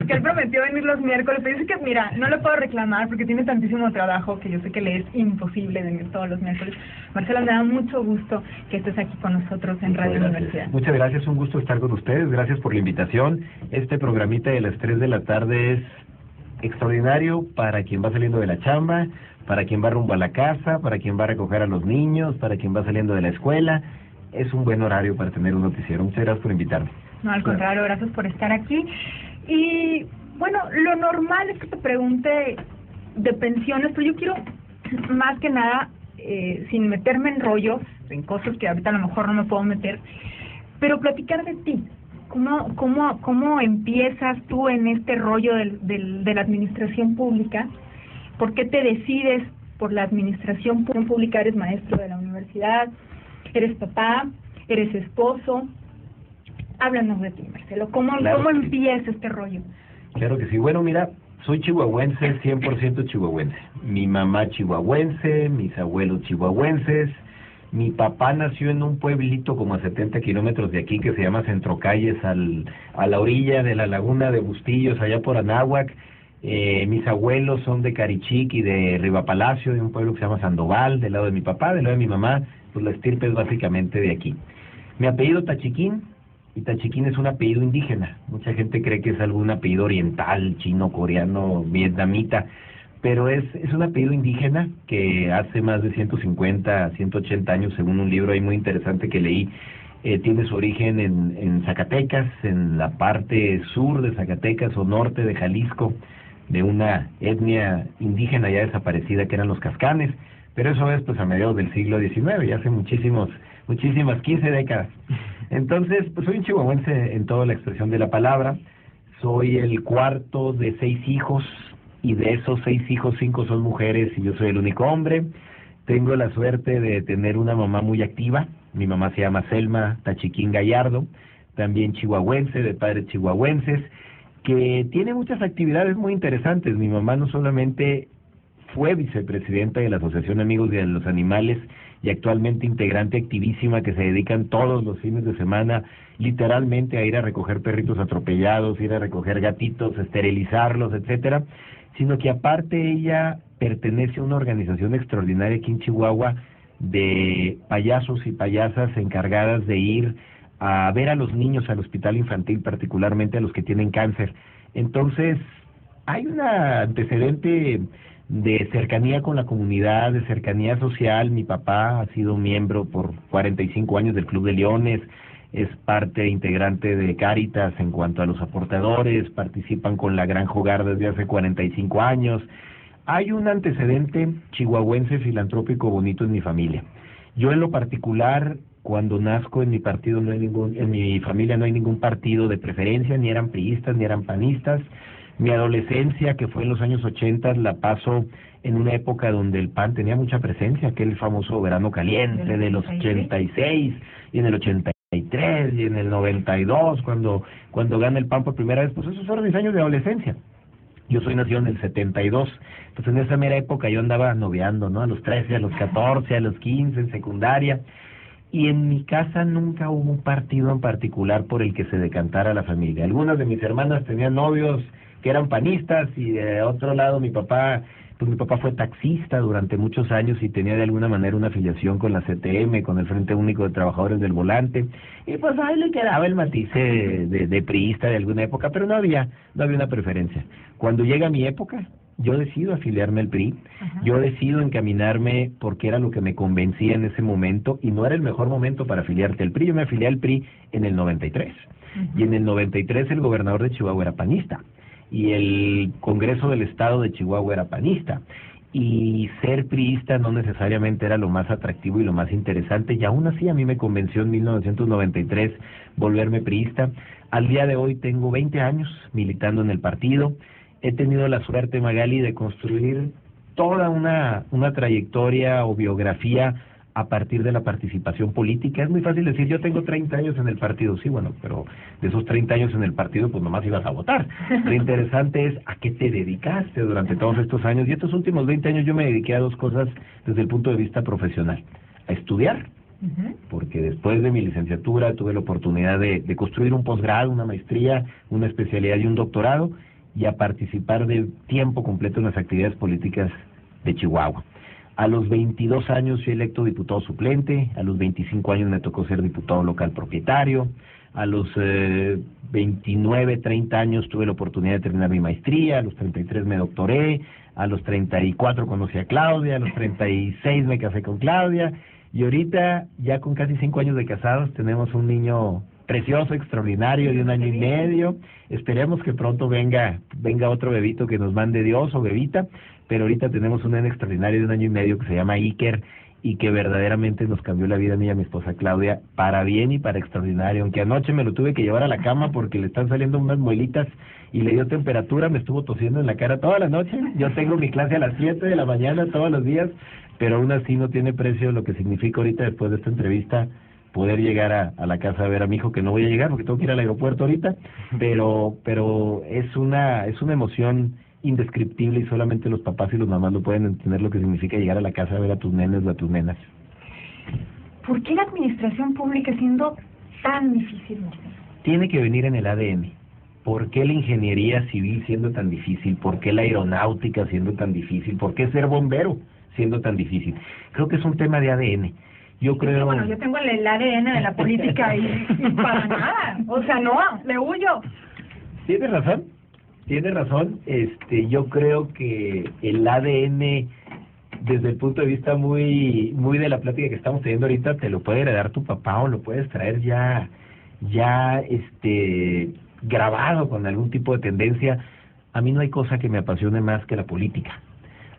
porque él prometió venir los miércoles, pero dice que, mira, no le puedo reclamar porque tiene tantísimo trabajo que yo sé que le es imposible venir todos los miércoles. Marcelo, me da mucho gusto que estés aquí con nosotros en Radio Universidad. Muchas gracias, un gusto estar con ustedes, gracias por la invitación. Este programita de las 3 de la tarde es extraordinario para quien va saliendo de la chamba, para quien va rumbo a la casa, para quien va a recoger a los niños, para quien va saliendo de la escuela. Es un buen horario para tener un noticiero. Muchas gracias por invitarme. No, al contrario, gracias por estar aquí. Y bueno, lo normal es que te pregunte de pensiones, pero yo quiero más que nada, sin meterme en rollos, en cosas que ahorita a lo mejor no me puedo meter, pero platicar de ti. ¿Cómo empiezas tú en este rollo de la administración pública? ¿Por qué te decides por la administración pública? Eres maestro de la universidad, eres papá, eres esposo. Háblanos de ti, Marcelo. ¿Cómo empieza este rollo? Claro que sí. Bueno, mira, soy chihuahuense, 100% chihuahuense. Mi mamá chihuahuense, mis abuelos chihuahuenses. Mi papá nació en un pueblito como a 70 kilómetros de aquí que se llama Centro Calles, a la orilla de la laguna de Bustillos, allá por Anáhuac. Mis abuelos son de Carichic y de Rivapalacio, de un pueblo que se llama Sandoval, del lado de mi papá, del lado de mi mamá, pues la estirpe es básicamente de aquí. Mi apellido Tachiquín, y Tachiquín es un apellido indígena. Mucha gente cree que es algún apellido oriental, chino, coreano, vietnamita, pero es un apellido indígena que hace más de 150, 180 años, según un libro ahí muy interesante que leí, tiene su origen en Zacatecas, en la parte sur de Zacatecas o norte de Jalisco, de una etnia indígena ya desaparecida que eran los Cascanes, pero eso es pues a mediados del siglo XIX, ya hace muchísimas 15 décadas. Entonces, pues soy un chihuahuense en toda la expresión de la palabra, soy el cuarto de 6 hijos, y de esos 6 hijos, 5 son mujeres y yo soy el único hombre. Tengo la suerte de tener una mamá muy activa, mi mamá se llama Selma Tachiquín Gallardo, también chihuahuense, de padres chihuahuenses, que tiene muchas actividades muy interesantes. Mi mamá no solamente fue vicepresidenta de la Asociación Amigos de los Animales y actualmente integrante activísima que se dedican todos los fines de semana literalmente a ir a recoger perritos atropellados, ir a recoger gatitos, esterilizarlos, etcétera, sino que aparte ella pertenece a una organización extraordinaria aquí en Chihuahua de payasos y payasas encargadas de ir a ver a los niños al hospital infantil, particularmente a los que tienen cáncer. Entonces, hay un antecedente de cercanía con la comunidad, de cercanía social. Mi papá ha sido miembro por 45 años del Club de Leones, es parte integrante de Cáritas en cuanto a los aportadores, participan con la Gran Hogar desde hace 45 años. Hay un antecedente chihuahuense filantrópico bonito en mi familia. Yo en lo particular, cuando nazco en mi partido en mi familia no hay ningún partido de preferencia, ni eran priistas ni eran panistas. Mi adolescencia, que fue en los años 80, la paso en una época donde el PAN tenía mucha presencia, aquel famoso verano caliente de los 86 y en el 83 y en el 92, cuando gana el PAN por primera vez. Pues esos fueron mis años de adolescencia. Yo soy nacido en el 72, entonces en esa mera época yo andaba noviando, ¿no? A los 13, a los 14, a los 15, en secundaria. Y en mi casa nunca hubo un partido en particular por el que se decantara la familia. Algunas de mis hermanas tenían novios que eran panistas y de otro lado mi papá fue taxista durante muchos años y tenía de alguna manera una afiliación con la CTM, con el Frente Único de Trabajadores del Volante, y pues ahí le quedaba el matiz de priista de alguna época, pero no había una preferencia. Cuando llega mi época, yo decido afiliarme al PRI, yo decido encaminarme porque era lo que me convencía en ese momento, y no era el mejor momento para afiliarte al PRI. Yo me afilié al PRI en el 93, y en el 93 el gobernador de Chihuahua era panista, y el Congreso del Estado de Chihuahua era panista, y ser priista no necesariamente era lo más atractivo y lo más interesante, y aún así a mí me convenció en 1993 volverme priista. Al día de hoy tengo 20 años militando en el partido. He tenido la suerte, Magali, de construir toda una trayectoria o biografía a partir de la participación política. Es muy fácil decir, yo tengo 30 años en el partido. Sí, bueno, pero de esos 30 años en el partido, pues nomás ibas a votar. Lo interesante es a qué te dedicaste durante todos estos años. Y estos últimos 20 años yo me dediqué a 2 cosas desde el punto de vista profesional. A estudiar, porque después de mi licenciatura tuve la oportunidad de construir un posgrado, una maestría, una especialidad y un doctorado. y a participar de tiempo completo en las actividades políticas de Chihuahua. A los 22 años fui electo diputado suplente, a los 25 años me tocó ser diputado local propietario, a los 29, 30 años tuve la oportunidad de terminar mi maestría, a los 33 me doctoré, a los 34 conocí a Claudia, a los 36 me casé con Claudia, y ahorita, ya con casi 5 años de casados, tenemos un niño precioso, extraordinario, de 1 año y medio. Esperemos que pronto venga otro bebito que nos mande Dios, o bebita, pero ahorita tenemos un nene extraordinario de 1 año y medio que se llama Iker, y que verdaderamente nos cambió la vida a mí y a mi esposa Claudia, para bien y para extraordinario. Aunque anoche me lo tuve que llevar a la cama porque le están saliendo unas muelitas y le dio temperatura, me estuvo tosiendo en la cara toda la noche. Yo tengo mi clase a las 7 de la mañana todos los días, pero aún así no tiene precio lo que significa ahorita, después de esta entrevista, poder llegar a la casa a ver a mi hijo, que no voy a llegar porque tengo que ir al aeropuerto ahorita, pero es una emoción indescriptible, y solamente los papás y los mamás lo pueden entender, lo que significa llegar a la casa a ver a tus nenes o a tus nenas. ¿Por qué la administración pública siendo tan difícil, Marcelo? Tiene que venir en el ADN. ¿Por qué la ingeniería civil siendo tan difícil? ¿Por qué la aeronáutica siendo tan difícil? ¿Por qué ser bombero siendo tan difícil? Creo que es un tema de ADN. Yo creo... Bueno, yo tengo el ADN de la política y para nada. O sea, no, le huyo. Tienes razón. Yo creo que el ADN, desde el punto de vista muy de la plática que estamos teniendo ahorita, te lo puede heredar tu papá, o lo puedes traer ya grabado con algún tipo de tendencia. A mí no hay cosa que me apasione más que la política.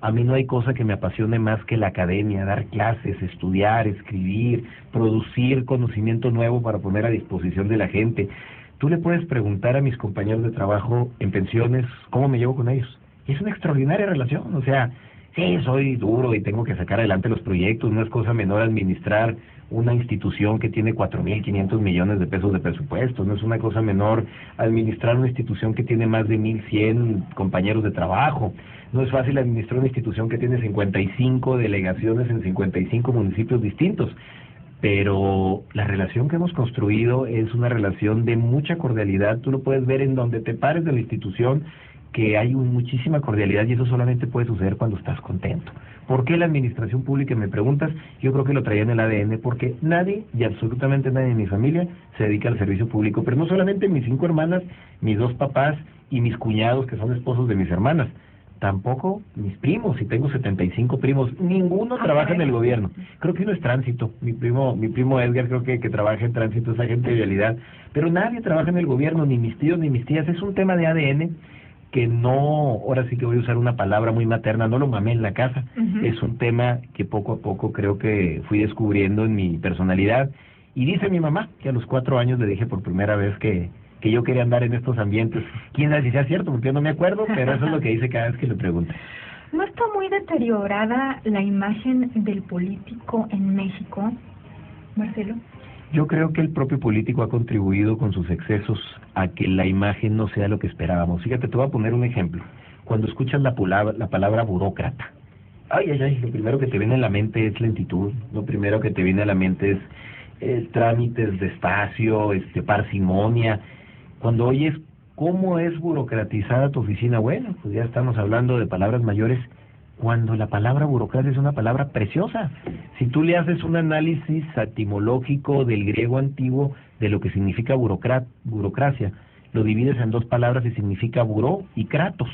A mí no hay cosa que me apasione más que la academia, dar clases, estudiar, escribir, producir conocimiento nuevo para poner a disposición de la gente. Tú le puedes preguntar a mis compañeros de trabajo en pensiones cómo me llevo con ellos. Es una extraordinaria relación. O sea, sí, soy duro y tengo que sacar adelante los proyectos. No es cosa menor administrar una institución que tiene 4.500 millones de pesos de presupuesto. No es una cosa menor administrar una institución que tiene más de 1.100 compañeros de trabajo. No es fácil administrar una institución que tiene 55 delegaciones en 55 municipios distintos. Pero la relación que hemos construido es una relación de mucha cordialidad. Tú lo puedes ver en donde te pares de la institución, que hay muchísima cordialidad, y eso solamente puede suceder cuando estás contento. ¿Por qué la administración pública, me preguntas? Yo creo que lo traía en el ADN, porque nadie, y absolutamente nadie en mi familia, se dedica al servicio público. Pero no solamente mis 5 hermanas, mis 2 papás y mis cuñados, que son esposos de mis hermanas. Tampoco mis primos, y tengo 75 primos, ninguno trabaja en el gobierno. Creo que uno es tránsito, mi primo Edgar creo que trabaja en tránsito, es agente de vialidad, pero nadie trabaja en el gobierno, ni mis tíos ni mis tías. Es un tema de ADN que no, ahora sí que voy a usar una palabra muy materna, no lo mamé en la casa. Es un tema que poco a poco creo que fui descubriendo en mi personalidad, y dice mi mamá que a los 4 años le dije por primera vez que yo quería andar en estos ambientes. Quién sabe si sea cierto, porque yo no me acuerdo, pero eso es lo que dice cada vez que le pregunto. ¿No está muy deteriorada la imagen del político en México, Marcelo? Yo creo que el propio político ha contribuido con sus excesos a que la imagen no sea lo que esperábamos. Fíjate, te voy a poner un ejemplo. Cuando escuchas la palabra burócrata, lo primero que te viene a la mente es lentitud, lo primero que te viene a la mente es trámites despacio, parsimonia. Cuando oyes cómo es burocratizada tu oficina, bueno, pues ya estamos hablando de palabras mayores, cuando la palabra burocracia es una palabra preciosa. Si tú le haces un análisis etimológico del griego antiguo de lo que significa burocracia, lo divides en 2 palabras y significa buró y kratos.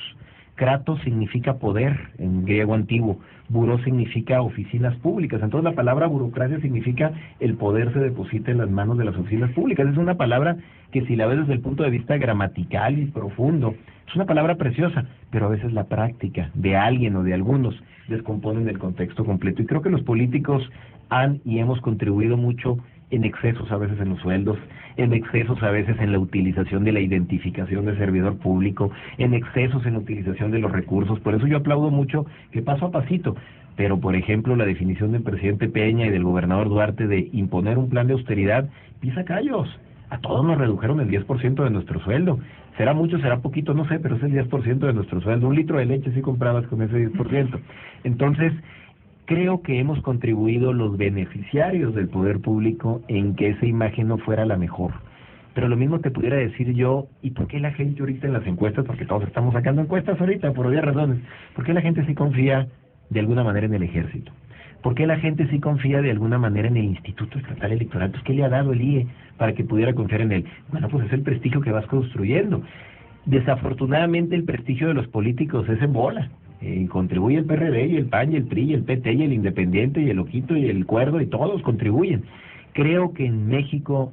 Kratos significa poder en griego antiguo, buró significa oficinas públicas. Entonces la palabra burocracia significa el poder se deposita en las manos de las oficinas públicas. Es una palabra que, si la ves desde el punto de vista gramatical y profundo, es una palabra preciosa, pero a veces la práctica de alguien o de algunos descomponen el contexto completo. Y creo que los políticos han y hemos contribuido mucho en excesos a veces en los sueldos, en excesos a veces en la utilización de la identificación del servidor público, en excesos en la utilización de los recursos. Por eso yo aplaudo mucho que paso a pasito, pero por ejemplo la definición del presidente Peña y del gobernador Duarte de imponer un plan de austeridad pisa callos. A todos nos redujeron el 10% de nuestro sueldo. Será mucho, será poquito, no sé, pero es el 10% de nuestro sueldo. 1 litro de leche sí comprabas con ese 10%. Entonces, creo que hemos contribuido los beneficiarios del poder público en que esa imagen no fuera la mejor. Pero lo mismo te pudiera decir yo, ¿y por qué la gente ahorita en las encuestas, porque todos estamos sacando encuestas ahorita por obvias razones, por qué la gente sí confía de alguna manera en el ejército? ¿Por qué la gente sí confía de alguna manera en el Instituto Estatal Electoral? Pues, ¿qué le ha dado el IE para que pudiera confiar en él? Bueno, pues es el prestigio que vas construyendo. Desafortunadamente el prestigio de los políticos es en bola. Contribuye el PRD y el PAN y el PRI y el PT y el Independiente y el Ojito y el Cuerdo y todos contribuyen. Creo que en México,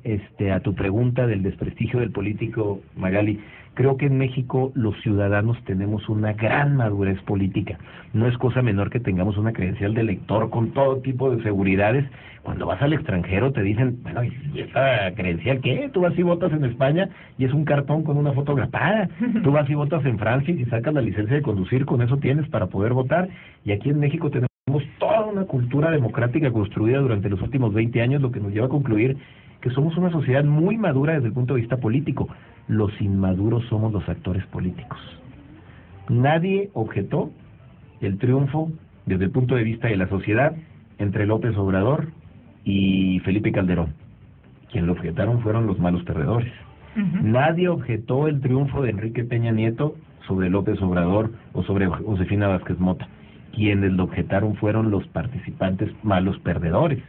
a tu pregunta del desprestigio del político, Magali, creo que en México los ciudadanos tenemos una gran madurez política. No es cosa menor que tengamos una credencial de elector con todo tipo de seguridades. Cuando vas al extranjero te dicen, bueno, ¿y esta credencial qué? Tú vas y votas en España y es un cartón con una foto grapada. Tú vas y votas en Francia y si sacas la licencia de conducir, con eso tienes para poder votar. Y aquí en México tenemos toda una cultura democrática construida durante los últimos 20 años, lo que nos lleva a concluir que somos una sociedad muy madura desde el punto de vista político. Los inmaduros somos los actores políticos. Nadie objetó el triunfo desde el punto de vista de la sociedad entre López Obrador y Felipe Calderón. Quien lo objetaron fueron los malos perdedores. Nadie objetó el triunfo de Enrique Peña Nieto sobre López Obrador o sobre Josefina Vázquez Mota. Quienes lo objetaron fueron los participantes malos perdedores.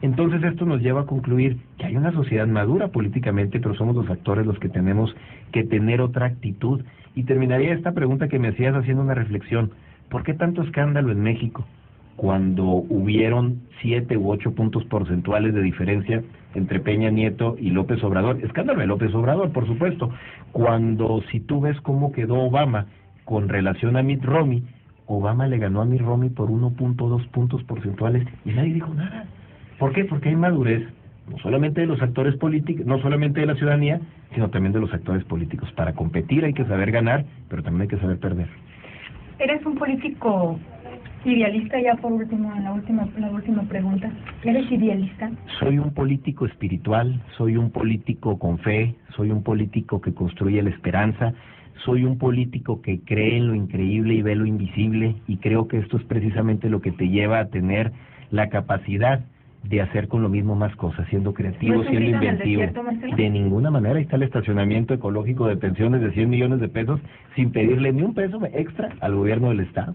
Entonces esto nos lleva a concluir que hay una sociedad madura políticamente, pero somos los actores los que tenemos que tener otra actitud. Y terminaría esta pregunta que me hacías haciendo una reflexión. ¿Por qué tanto escándalo en México cuando hubieron 7 u 8 puntos porcentuales de diferencia entre Peña Nieto y López Obrador? Escándalo de López Obrador, por supuesto. Cuando, si tú ves cómo quedó Obama con relación a Mitt Romney, Obama le ganó a Mitt Romney por 1.2 puntos porcentuales y nadie dijo nada. ¿Por qué? Porque hay madurez, no solamente de los actores políticos, no solamente de la ciudadanía, sino también de los actores políticos. Para competir hay que saber ganar, pero también hay que saber perder. ¿Eres un político idealista? Ya por último, la última pregunta. ¿Eres idealista? Soy un político espiritual, soy un político con fe, soy un político que construye la esperanza, soy un político que cree en lo increíble y ve lo invisible, y creo que esto es precisamente lo que te lleva a tener la capacidad de hacer con lo mismo más cosas, siendo creativo, siendo inventivo. De ninguna manera. Ahí está el estacionamiento ecológico de pensiones de 100 millones de pesos sin pedirle ni un peso extra al gobierno del Estado.